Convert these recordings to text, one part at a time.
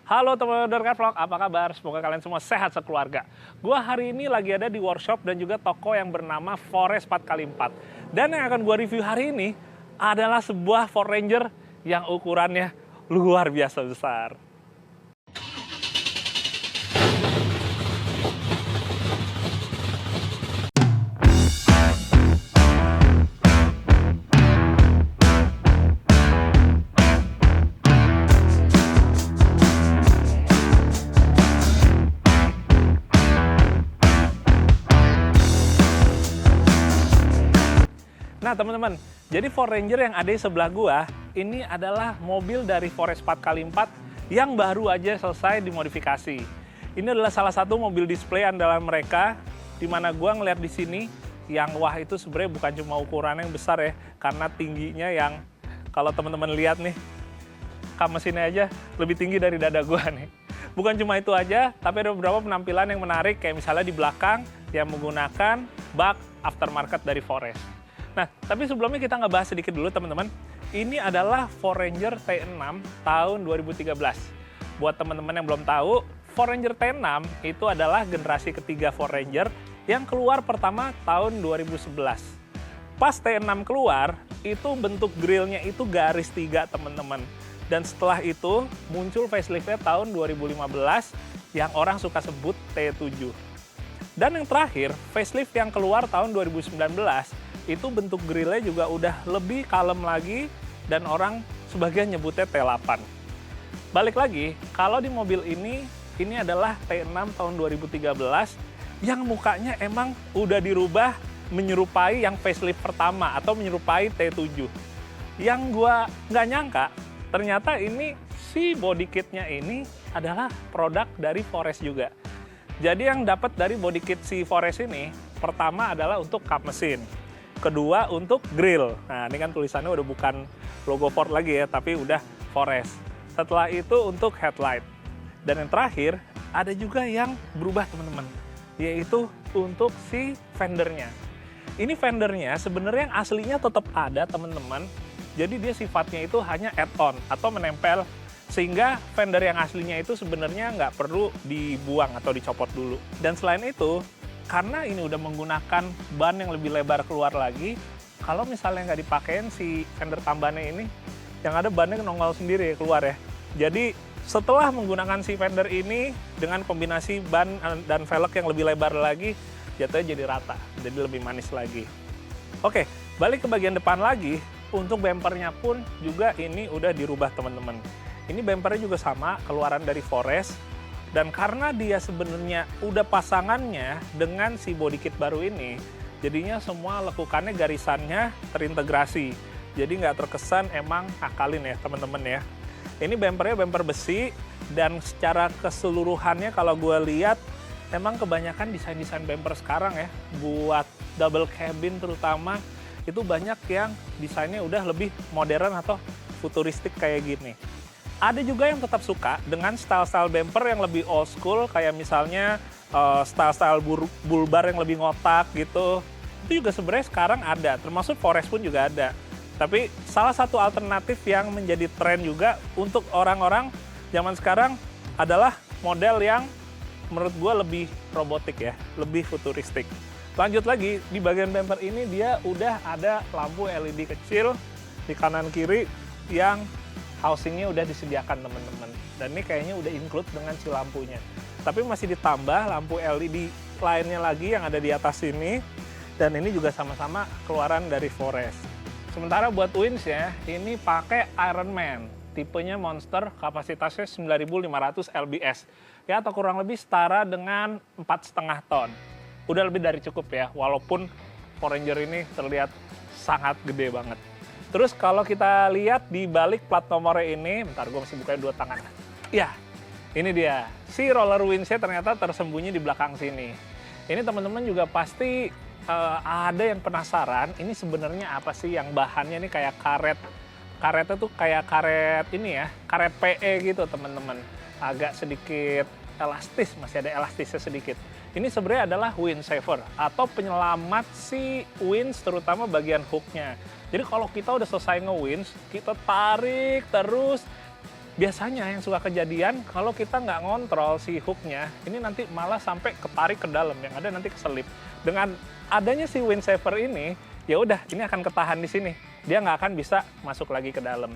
Halo teman Dorka Vlog, apa kabar? Semoga kalian semua sehat sekeluarga. Gua hari ini lagi ada di workshop dan juga toko yang bernama Forest 4x4. Dan yang akan gua review hari ini adalah sebuah Ford Ranger yang ukurannya luar biasa besar. Nah teman-teman, jadi Ford Ranger yang ada di sebelah gua, ini adalah mobil dari Forest 4x4 yang baru aja selesai dimodifikasi. Ini adalah salah satu mobil display andalan mereka, di mana gua ngeliat di sini, yang wah itu sebenarnya bukan cuma ukuran yang besar ya, karena tingginya yang kalau teman-teman lihat nih, kap mesinnya aja lebih tinggi dari dada gua nih. Bukan cuma itu aja, tapi ada beberapa penampilan yang menarik, kayak misalnya di belakang yang menggunakan bak aftermarket dari Forest. Nah, tapi sebelumnya kita ngebahas sedikit dulu teman-teman. Ini adalah Ford Ranger T6 tahun 2013. Buat teman-teman yang belum tahu, Ford Ranger T6 itu adalah generasi ketiga Ford Ranger yang keluar pertama tahun 2011. Pas T6 keluar, itu bentuk grillnya itu garis 3 teman-teman. Dan setelah itu muncul facelift-nya tahun 2015 yang orang suka sebut T7. Dan yang terakhir, facelift yang keluar tahun 2019 itu bentuk grillnya juga udah lebih kalem lagi dan orang sebagian nyebutnya T8. Balik lagi, kalau di mobil ini adalah T6 tahun 2013 yang mukanya emang udah dirubah menyerupai yang facelift pertama atau menyerupai T7. Yang gua nggak nyangka, ternyata ini si body kitnya ini adalah produk dari Forest juga. Jadi yang dapat dari body kit si Forest ini, pertama adalah untuk kap mesin. Kedua untuk grill. Nah ini kan tulisannya udah bukan logo Ford lagi ya, tapi udah Forest. Setelah itu untuk headlight. Dan yang terakhir ada juga yang berubah teman-teman, yaitu untuk si fendernya. Ini fendernya sebenarnya yang aslinya tetap ada teman-teman. Jadi dia sifatnya itu hanya add-on atau menempel, sehingga fender yang aslinya itu sebenarnya nggak perlu dibuang atau dicopot dulu. Dan selain itu, karena ini udah menggunakan ban yang lebih lebar keluar lagi, kalau misalnya nggak dipakein si fender tambahannya ini, yang ada bannya nongol sendiri keluar ya. Jadi setelah menggunakan si fender ini dengan kombinasi ban dan velg yang lebih lebar lagi, jatuhnya jadi rata, jadi lebih manis lagi. Oke, balik ke bagian depan lagi, untuk bempernya pun juga ini udah dirubah teman-teman. Ini bempernya juga sama, keluaran dari Forest. Dan karena dia sebenarnya udah pasangannya dengan si body kit baru ini, jadinya semua lekukannya garisannya terintegrasi. Jadi nggak terkesan emang akalin ya teman-teman ya. Ini bempernya bemper besi, dan secara keseluruhannya kalau gue lihat, emang kebanyakan desain-desain bemper sekarang ya, buat double cabin terutama, itu banyak yang desainnya udah lebih modern atau futuristik kayak gini. Ada juga yang tetap suka dengan style-style bumper yang lebih old school, kayak misalnya style-style bull bar yang lebih ngotak gitu. Itu juga sebenarnya sekarang ada, termasuk Forest pun juga ada. Tapi salah satu alternatif yang menjadi tren juga untuk orang-orang zaman sekarang adalah model yang menurut gue lebih robotik ya, lebih futuristik. Lanjut lagi, di bagian bumper ini dia udah ada lampu LED kecil di kanan kiri yang housingnya udah disediakan teman-teman, dan ini kayaknya udah include dengan si lampunya. Tapi masih ditambah lampu LED lainnya lagi yang ada di atas sini, dan ini juga sama-sama keluaran dari Forest. Sementara buat winch-nya, ini pakai Ironman, tipenya Monster, kapasitasnya 9.500 lbs, ya atau kurang lebih setara dengan 4,5 ton. Udah lebih dari cukup ya, walaupun Ford Ranger ini terlihat sangat gede banget. Terus kalau kita lihat di balik plat nomornya ini, bentar gue masih bukain 2 tangan. Ya, ini dia. Si roller winch-nya ternyata tersembunyi di belakang sini. Ini teman-teman juga pasti ada yang penasaran, ini sebenarnya apa sih yang bahannya ini kayak karet. Karetnya tuh kayak karet ini ya, karet PE gitu teman-teman. Agak sedikit elastis, masih ada elastisnya sedikit. Ini sebenarnya adalah wind saver atau penyelamat si winch, terutama bagian hooknya. Jadi kalau kita udah selesai nge-winch, kita tarik terus, biasanya yang suka kejadian kalau kita nggak ngontrol si hooknya, ini nanti malah sampai ketarik ke dalam, yang ada nanti keselip. Dengan adanya si windsaver ini, ya udah ini akan ketahan di sini. Dia nggak akan bisa masuk lagi ke dalam.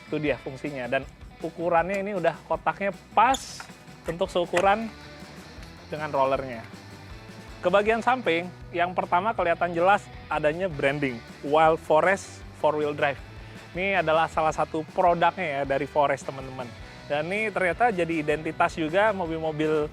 Itu dia fungsinya. Dan ukurannya ini udah kotaknya pas untuk seukuran dengan rollernya. Ke bagian samping, yang pertama kelihatan jelas adanya branding Wild Forest 4-wheel drive. Ini adalah salah satu produknya ya dari Forest, teman-teman. Dan ini ternyata jadi identitas juga mobil-mobil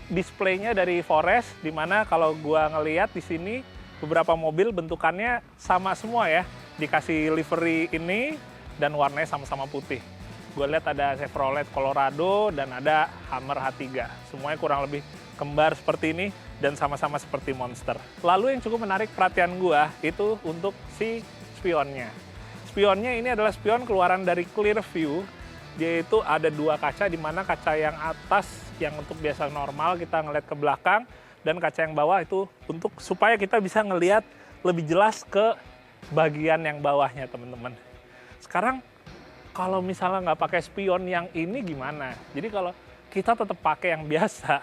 displaynya dari Forest, dimana kalau gua ngelihat di sini beberapa mobil bentukannya sama semua ya, dikasih livery ini dan warnanya sama-sama putih. Gue lihat ada Chevrolet Colorado dan ada Hummer H3. Semuanya kurang lebih kembar seperti ini dan sama-sama seperti Monster. Lalu yang cukup menarik perhatian gua itu untuk si spionnya. Spionnya ini adalah spion keluaran dari Clearview. Dia itu ada dua kaca, di mana kaca yang atas yang untuk biasa normal kita ngeliat ke belakang, dan kaca yang bawah itu untuk supaya kita bisa ngelihat lebih jelas ke bagian yang bawahnya, teman-teman. Sekarang kalau misalnya nggak pakai spion yang ini gimana? Jadi kalau kita tetap pakai yang biasa,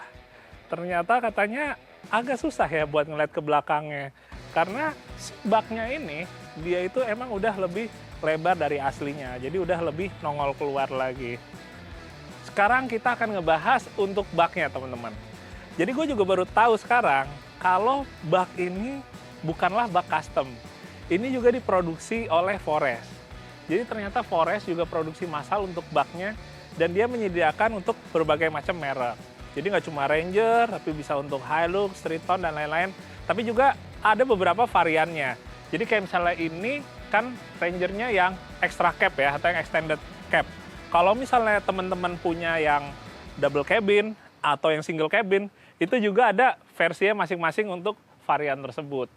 ternyata katanya agak susah ya buat ngeliat ke belakangnya. Karena si baknya ini, dia itu emang udah lebih lebar dari aslinya. Jadi udah lebih nongol keluar lagi. Sekarang kita akan ngebahas untuk baknya, teman-teman. Jadi gue juga baru tahu sekarang, kalau bak ini bukanlah bak custom. Ini juga diproduksi oleh Forest. Jadi ternyata Forest juga produksi massal untuk baknya, dan dia menyediakan untuk berbagai macam merek. Jadi nggak cuma Ranger, tapi bisa untuk Hilux, Triton, dan lain-lain. Tapi juga ada beberapa variannya. Jadi kayak misalnya ini kan Rangernya yang extra cab ya, atau yang extended cab. Kalau misalnya teman-teman punya yang double cabin atau yang single cabin, itu juga ada versinya masing-masing untuk varian tersebut.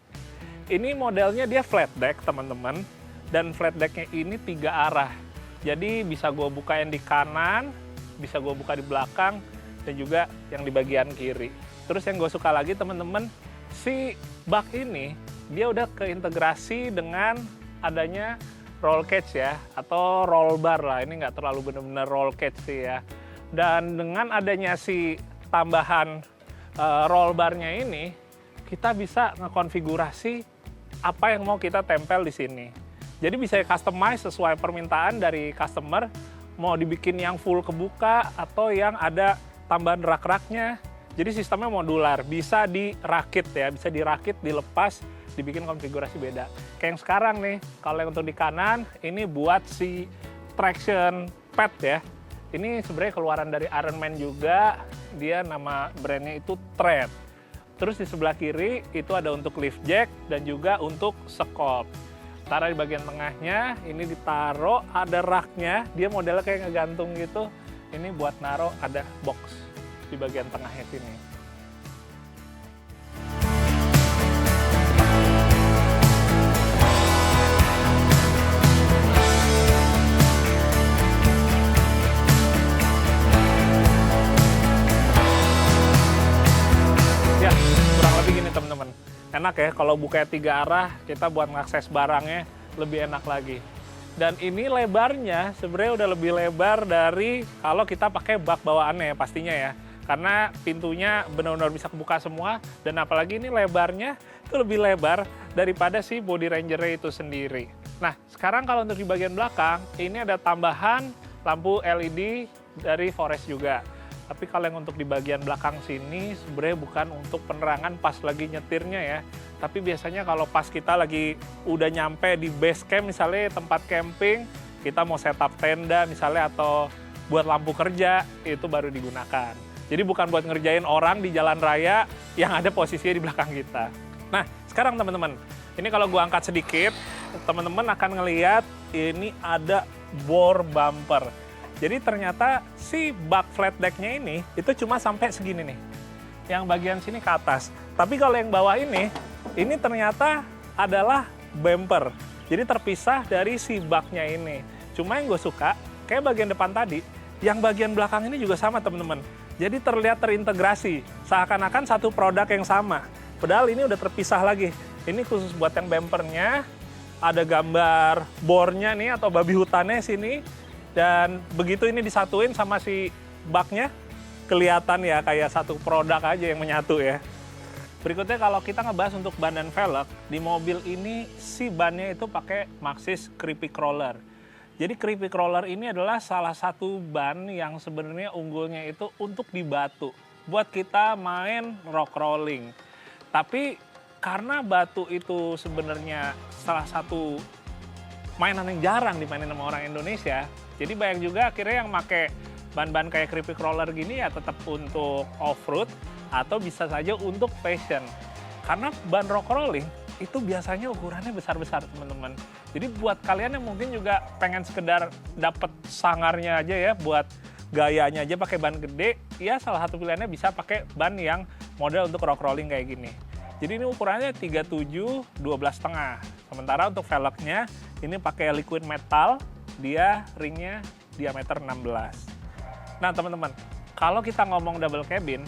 Ini modelnya dia flat deck, teman-teman. Dan flat decknya ini 3 arah. Jadi bisa gue buka yang di kanan, bisa gue buka di belakang, dan juga yang di bagian kiri. Terus yang gue suka lagi, teman-teman, si bak ini dia udah keintegrasi dengan adanya roll cage ya, atau roll bar lah. Ini nggak terlalu benar-benar roll cage sih ya. Dan dengan adanya si tambahan roll barnya ini, kita bisa ngekonfigurasi apa yang mau kita tempel di sini. Jadi bisa customize sesuai permintaan dari customer, mau dibikin yang full kebuka atau yang ada tambahan rak-raknya. Jadi sistemnya modular, bisa dirakit ya, bisa dirakit, dilepas, dibikin konfigurasi beda. Kayak yang sekarang nih, kalau yang untuk di kanan, ini buat si traction pad ya. Ini sebenarnya keluaran dari Iron Man juga, dia nama brandnya itu Tread. Terus di sebelah kiri itu ada untuk lift jack dan juga untuk sekop. Taruh di bagian tengahnya, ini ditaruh, ada raknya, dia modelnya kayak ngegantung gitu. Ini buat naruh, ada box di bagian tengahnya sini. Ya, kurang lebih gini, teman-teman. Enak ya, kalau buka 3 arah, kita buat ngakses barangnya lebih enak lagi. Dan ini lebarnya sebenarnya udah lebih lebar dari kalau kita pakai bak bawaannya pastinya ya. Karena pintunya benar-benar bisa kebuka semua, dan apalagi ini lebarnya itu lebih lebar daripada si body Ranger itu sendiri. Nah, sekarang kalau untuk di bagian belakang, ini ada tambahan lampu LED dari Forest juga. Tapi kalau yang untuk di bagian belakang sini sebenarnya bukan untuk penerangan pas lagi nyetirnya ya. Tapi biasanya kalau pas kita lagi udah nyampe di base camp misalnya tempat camping, kita mau setup tenda misalnya atau buat lampu kerja, itu baru digunakan. Jadi bukan buat ngerjain orang di jalan raya yang ada posisinya di belakang kita. Nah, sekarang teman-teman, ini kalau gua angkat sedikit, teman-teman akan ngelihat ini ada bore bumper. Jadi ternyata si bak flat deck-nya ini itu cuma sampai segini nih. Yang bagian sini ke atas. Tapi kalau yang bawah ini ternyata adalah bumper. Jadi terpisah dari si baknya ini. Cuma yang gue suka, kayak bagian depan tadi, yang bagian belakang ini juga sama, teman-teman. Jadi terlihat terintegrasi, seakan-akan satu produk yang sama. Padahal ini udah terpisah lagi. Ini khusus buat yang bumpernya, ada gambar bore-nya nih atau babi hutannya sini. Dan begitu ini disatuin sama si baknya, kelihatan ya kayak satu produk aja yang menyatu ya. Berikutnya kalau kita ngebahas untuk ban dan velg, di mobil ini si bannya itu pakai Maxxis Creepy Crawler. Jadi Creepy Crawler ini adalah salah satu ban yang sebenarnya unggulnya itu untuk di batu. Buat kita main rock crawling. Tapi karena batu itu sebenarnya salah satu mainan yang jarang dimainin sama orang Indonesia, jadi banyak juga akhirnya yang pakai ban-ban kayak Creepy Crawler gini ya tetap untuk off-road atau bisa saja untuk fashion. Karena ban rock crawling itu biasanya ukurannya besar-besar teman-teman. Jadi buat kalian yang mungkin juga pengen sekedar dapet sangarnya aja ya, buat gayanya aja pakai ban gede, ya salah satu pilihannya bisa pakai ban yang model untuk rock crawling kayak gini. Jadi ini ukurannya 37, 12,5. Sementara untuk velgnya ini pakai liquid metal, dia ringnya diameter 16. Nah teman-teman, kalau kita ngomong double cabin,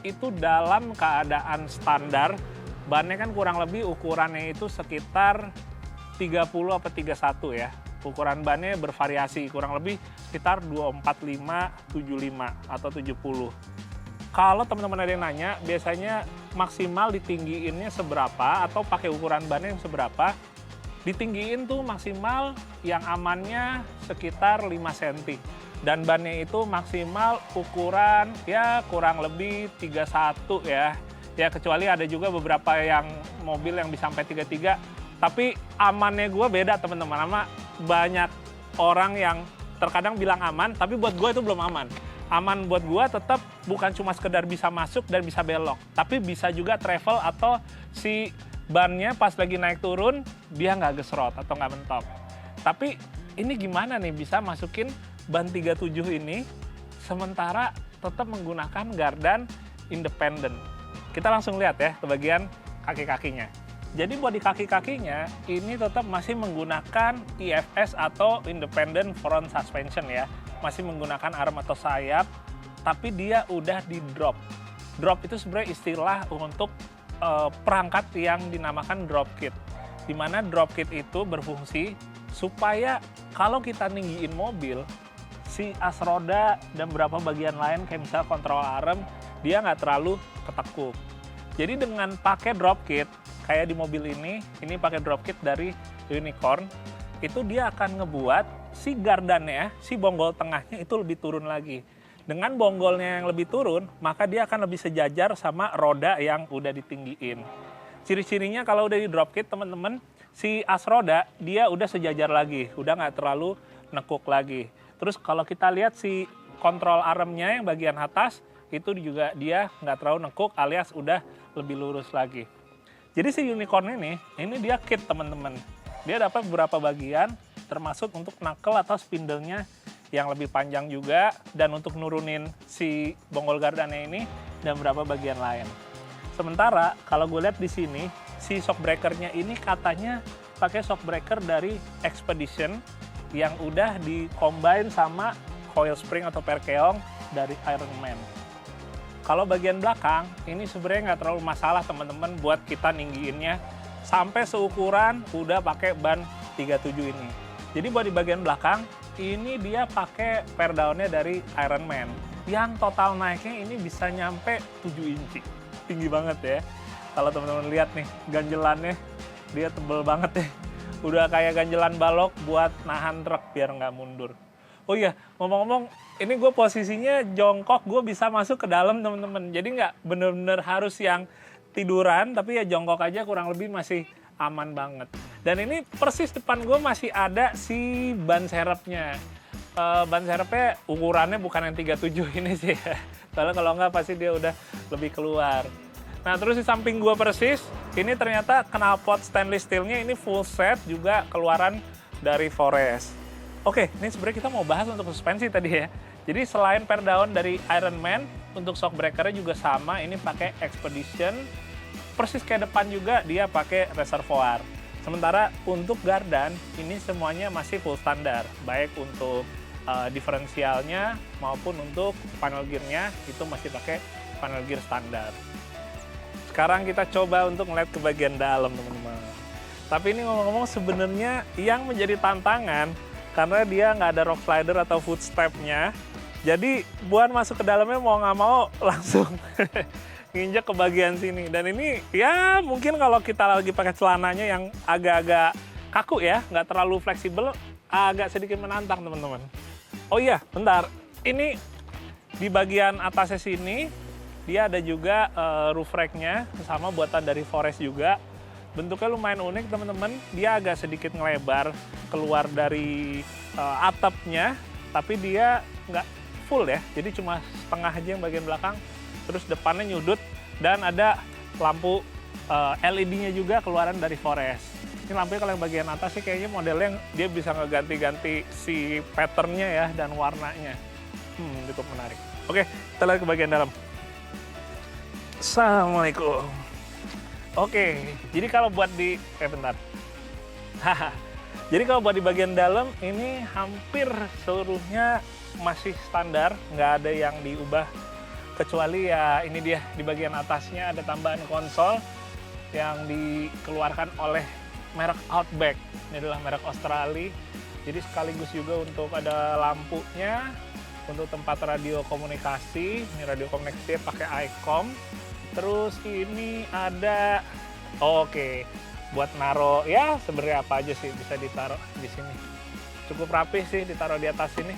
itu dalam keadaan standar, bannya kan kurang lebih ukurannya itu sekitar 30 atau 31 ya. Ukuran bannya bervariasi, kurang lebih sekitar 245, 75 atau 70. Kalau teman-teman ada yang nanya, biasanya maksimal ditinggiinnya seberapa atau pakai ukuran bannya yang seberapa, ditinggiin tuh maksimal yang amannya sekitar 5 cm. Dan bannya itu maksimal ukuran ya kurang lebih 31 ya. Ya kecuali ada juga beberapa yang mobil yang bisa sampai 33. Tapi amannya gue beda teman-teman, sama banyak orang yang terkadang bilang aman, tapi buat gue itu belum aman. Aman buat gue tetap bukan cuma sekedar bisa masuk dan bisa belok, tapi bisa juga travel atau si bannya pas lagi naik turun dia nggak gesrot atau nggak mentok. Tapi ini gimana nih bisa masukin ban 37 ini sementara tetap menggunakan gardan independen? Kita langsung lihat ya ke bagian kaki-kakinya. Jadi buat di kaki-kakinya ini tetap masih menggunakan IFS atau Independent Front Suspension ya. Masih menggunakan arm atau sayap, tapi dia udah di drop. Drop itu sebenarnya istilah untuk perangkat yang dinamakan drop kit. Di mana drop kit itu berfungsi supaya kalau kita ninggiin mobil, si as roda dan beberapa bagian lain kayak misalnya kontrol arm, dia nggak terlalu ketekuk. Jadi dengan pakai drop kit, kayak di mobil ini pakai drop kit dari Unicorn, itu dia akan ngebuat si gardannya, si bonggol tengahnya itu lebih turun lagi. Dengan bonggolnya yang lebih turun, maka dia akan lebih sejajar sama roda yang udah ditinggiin. Ciri-cirinya kalau udah di drop kit teman-teman, si as roda dia udah sejajar lagi, udah nggak terlalu nekuk lagi. Terus kalau kita lihat si kontrol armnya yang bagian atas, itu juga dia nggak terlalu nekuk alias udah lebih lurus lagi. Jadi si Unicorn ini dia kit teman-teman. Dia dapat beberapa bagian termasuk untuk knuckle atau spindle-nya yang lebih panjang juga, dan untuk nurunin si bonggol gardannya ini dan beberapa bagian lain. Sementara kalau gue lihat di sini si shock breaker-nya ini katanya pakai shock breaker dari Expedition yang udah di-combine sama coil spring atau perkeong dari Ironman. Kalau bagian belakang, ini sebenarnya nggak terlalu masalah teman-teman buat kita ninggiinnya sampai seukuran udah pakai ban 37 ini. Jadi buat di bagian belakang, ini dia pakai per down-nya dari Ironman. Yang total naiknya ini bisa nyampe 7 inci. Tinggi banget ya. Kalau teman-teman lihat nih, ganjelannya dia tebel banget ya. Udah kayak ganjelan balok buat nahan truk biar nggak mundur. Oh iya, ngomong-ngomong, ini gue posisinya jongkok, gue bisa masuk ke dalam teman-teman. Jadi nggak bener-bener harus yang tiduran, tapi ya jongkok aja kurang lebih masih aman banget. Dan ini persis depan gue masih ada si ban serepnya. Ban serepnya ukurannya bukan yang 37 ini sih ya. Soalnya kalau nggak pasti dia udah lebih keluar. Nah terus di samping gue persis, ini ternyata knalpot stainless steel-nya ini full set juga keluaran dari Forest. Oke, ini sebenarnya kita mau bahas untuk suspensi tadi ya. Jadi selain per down dari Ironman, untuk shock breaker-nya juga sama, ini pakai Expedition. Persis kayak depan juga dia pakai reservoir. Sementara untuk gardan, ini semuanya masih full standar. Baik untuk diferensialnya maupun untuk panel gear-nya, itu masih pakai panel gear standar. Sekarang kita coba untuk ngeliat ke bagian dalam teman-teman. Tapi ini ngomong-ngomong sebenarnya yang menjadi tantangan karena dia nggak ada rock slider atau footstep-nya. Jadi buat masuk ke dalamnya mau nggak mau langsung nginjek ke bagian sini. Dan ini ya mungkin kalau kita lagi pakai celananya yang agak-agak kaku ya, nggak terlalu fleksibel, agak sedikit menantang teman-teman. Oh iya, bentar. Ini di bagian atasnya sini, dia ada juga roof rack-nya, sama buatan dari Forest juga. Bentuknya lumayan unik teman-teman, dia agak sedikit ngelebar keluar dari atapnya, tapi dia nggak full ya, jadi cuma setengah aja yang bagian belakang. Terus depannya nyudut dan ada lampu LED-nya juga keluaran dari Forest. Ini lampunya kalau yang bagian atas sih kayaknya modelnya dia bisa ngeganti-ganti si patternnya ya dan warnanya. Cukup menarik. Oke, kita lihat ke bagian dalam. Assalamualaikum. Oke, jadi kalau buat di bentar. Jadi kalau buat di bagian dalam ini hampir seluruhnya masih standar, nggak ada yang diubah kecuali ya ini dia di bagian atasnya ada tambahan konsol yang dikeluarkan oleh merek Outback. Ini adalah merek Australia. Jadi sekaligus juga untuk ada lampunya, untuk tempat radio komunikasi. Ini radio komunikasi pakai ICOM. Terus ini ada, buat naro ya sebenarnya apa aja sih bisa ditaruh di sini. Cukup rapi sih ditaruh di atas sini.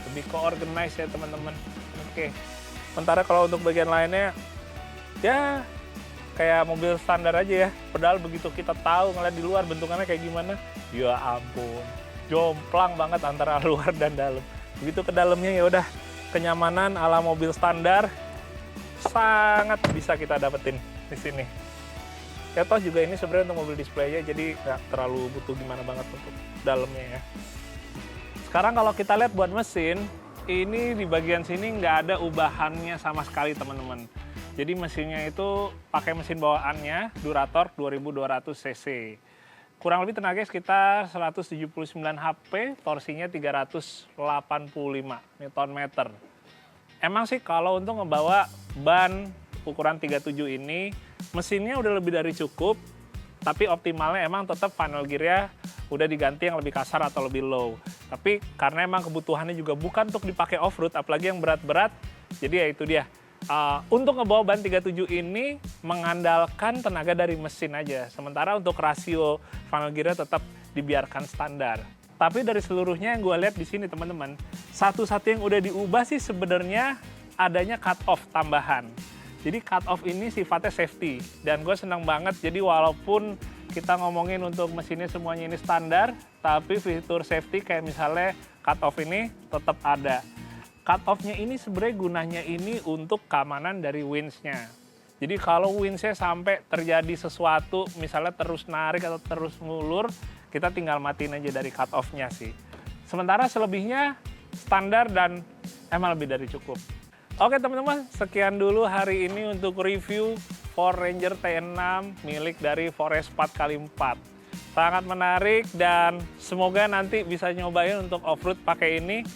Lebih ke-organize ya teman-teman. Oke. Sementara kalau untuk bagian lainnya ya kayak mobil standar aja ya. Padahal begitu kita tahu ngeliat di luar bentukannya kayak gimana, ya ampun, jomplang banget antara luar dan dalam. Begitu ke dalamnya ya udah kenyamanan ala mobil standar sangat bisa kita dapetin di sini. Ya toh juga ini sebenarnya untuk mobil display aja, jadi nggak terlalu butuh gimana banget untuk dalamnya ya. Sekarang kalau kita lihat buat mesin, ini di bagian sini nggak ada ubahannya sama sekali teman-teman. Jadi mesinnya itu pakai mesin bawaannya Durator 2200 cc. Kurang lebih tenaganya sekitar 179 HP, torsinya 385 Nm. Emang sih kalau untuk ngebawa ban ukuran 37 ini, mesinnya udah lebih dari cukup, tapi optimalnya emang tetap final gear-nya udah diganti yang lebih kasar atau lebih low. Tapi karena emang kebutuhannya juga bukan untuk dipakai off-road, apalagi yang berat-berat, jadi ya itu dia. Untuk ngebawa ban 37 ini mengandalkan tenaga dari mesin aja. Sementara untuk rasio final gear tetap dibiarkan standar. Tapi dari seluruhnya yang gue lihat di sini teman-teman, satu-satu yang udah diubah sih sebenarnya adanya cut off tambahan. Jadi cut off ini sifatnya safety. Dan gue senang banget, jadi walaupun kita ngomongin untuk mesinnya semuanya ini standar, tapi fitur safety kayak misalnya cut off ini tetap ada. Cut off-nya ini sebenarnya gunanya ini untuk keamanan dari winch-nya. Jadi kalau winch-nya sampai terjadi sesuatu, misalnya terus narik atau terus ngulur, kita tinggal matiin aja dari cut off-nya sih. Sementara selebihnya standar dan emang lebih dari cukup. Oke teman-teman, sekian dulu hari ini untuk review Ford Ranger T6 milik dari Forest 4x4. Sangat menarik dan semoga nanti bisa nyobain untuk off-road pakai ini.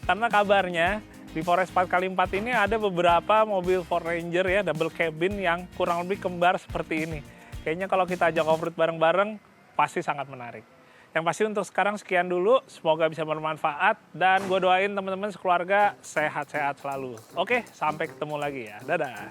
Karena kabarnya di Forest 4x4 ini ada beberapa mobil Ford Ranger ya, double cabin yang kurang lebih kembar seperti ini. Kayaknya kalau kita ajak off-road bareng-bareng, pasti sangat menarik. Yang pasti untuk sekarang sekian dulu, semoga bisa bermanfaat. Dan gue doain teman-teman sekeluarga sehat-sehat selalu. Oke, sampai ketemu lagi ya. Dadah.